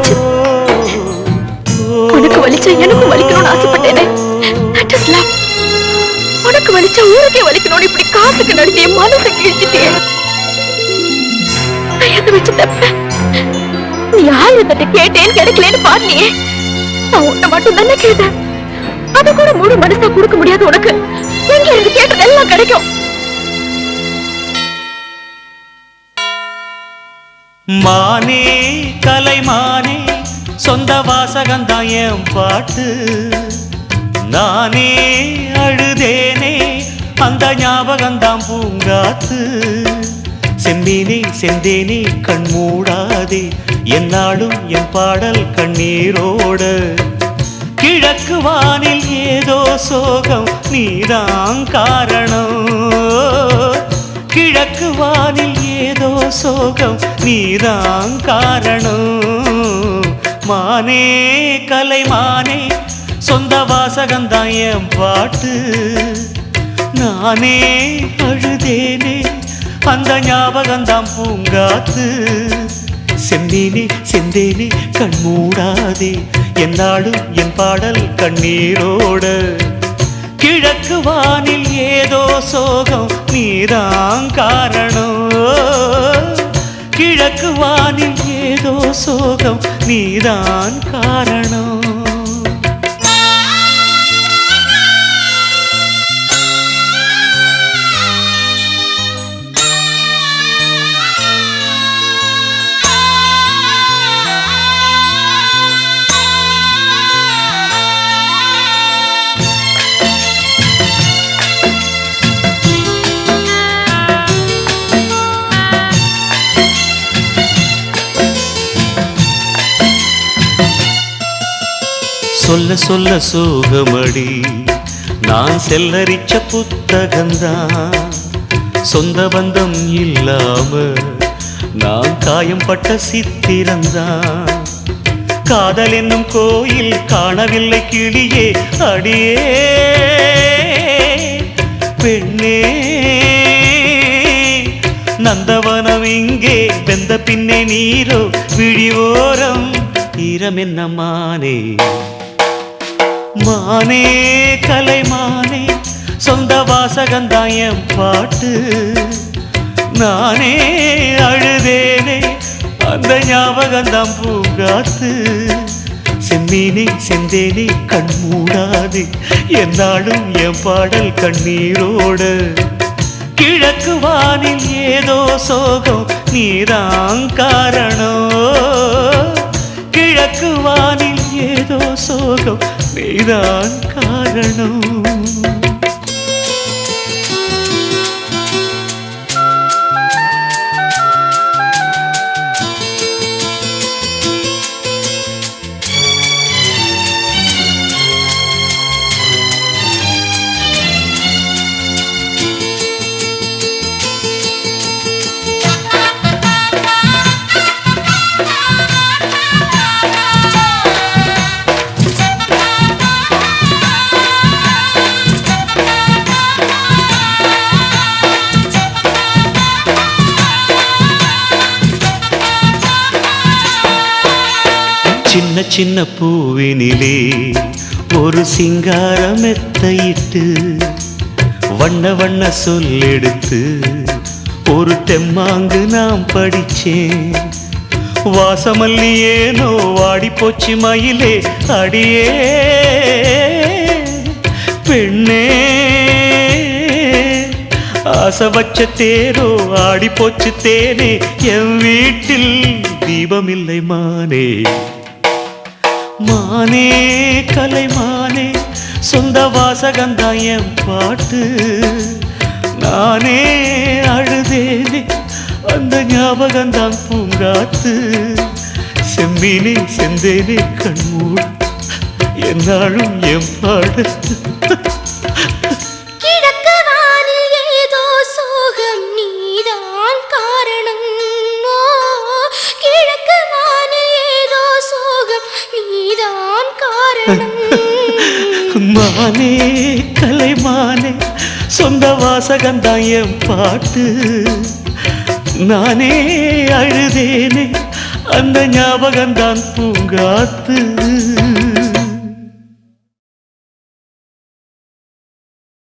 வலிச்சு. உனக்கு வலிச்சா எனக்கும் வலிக்கணும்னு ஆசைப்பட்டேனே. That is love. உனக்கு வலிச்சா ஊருக்கே வலிக்கணும்னு இப்படி காசுக்கு நடிச்சு என் மனசை கிழிச்சிட்டே. நான் எதை வச்சு தப்பேன்? நீ ஆயிரத்தட்டு கேட்டேன்னு கிடைக்கலன்னு பாருனியே. நான் உன்னை மட்டும் தானே கேட்டேன். அது கூட முழு மனசா கொடுக்க முடியாது உனக்கு. எங்க இருந்து கேட்டதெல்லாம் கிடைக்கும். மானே கலைமானே சொந்த வாசகந்தான் என் பாட்டு. நானே அழுதேனே அந்த ஞாபகந்தான் பூங்காத்து. செம்மீனே செந்தேனே கண் மூடாதே என்னாலும் என் பாடல் கண்ணீரோட. கிழக்கு வானில் ஏதோ சோகம் நீதான் காரணம். கிழக்கு வானில் ஏதோ சோகம் நீதான் காரணம். மானே கலைமானே சொந்த வாசகந்தான் என் பாட்டு. நானே அழுதேனே அந்த ஞாபகந்தான் பூங்காத்து. செந்தேனே செந்தேனே கண் மூடாதே என்னாலும் என் பாடல் கண்ணீரோட. கிழக்கு வானில் ஏதோ சோகம் நீதான் காரணம். கிழக்கு வானில் ஏதோ சோகம் நீதான் காரணம். சொல்ல சொல்ல சோகமடி நான் செல்லரிச்ச புத்தகந்தான். சொந்த பந்தம் இல்லாம நான் காயம் பட்ட சித்திரந்தான். காதல் என்னும் கோயில் காணவில்லை கிளியே அடியே பெண்ணே. நந்தவனம் இங்கே வெந்த பின்னே நீரோ விழிவோரம் ஈரம் என்ன மானே. மானே கலைமானே சொந்த வாசகந்தான் என் பாட்டு. நானே அழுதேனே அந்த ஞாபகந்தான் பூங்காத்து. செம்மீனே செந்தேனே கண் மூடாது என்னாலும் என் பாடல் கண்ணீரோட. கிழக்கு வானில் ஏதோ சோகம் நீதான் காரணம். கிழக்கு வானில் ஏதோ சோகம் நீதான் காரணம். சின்ன சின்ன பூவினிலே ஒரு சிங்கார மெத்தையிட்டு வண்ண வண்ண சொல்லெடுத்து ஒரு தெம்மாங்கு நாம் படிச்சேன். வாசமல்லி ஏனோ வாடி போச்சு மயிலே அடியே பெண்ணே. ஆசை வச்ச தேரோ ஆடி போச்சு தேனே என் வீட்டில் தீபமில்லை மானே. மானே கலைமானே சொந்த வாசகந்தான் என் பாட்டு. நானே அழுதேனே அந்த ஞாபகந்தான் பூங்காத்து. செம்மீனே செந்தேனே கண்மூடு என்னாலும் என் பாடு. மானே கலைமானே சொந்த வாசகந்தான் என் பாட்டு. நானே அழுதேனே அந்த ஞாபகம்தான் பூங்காத்து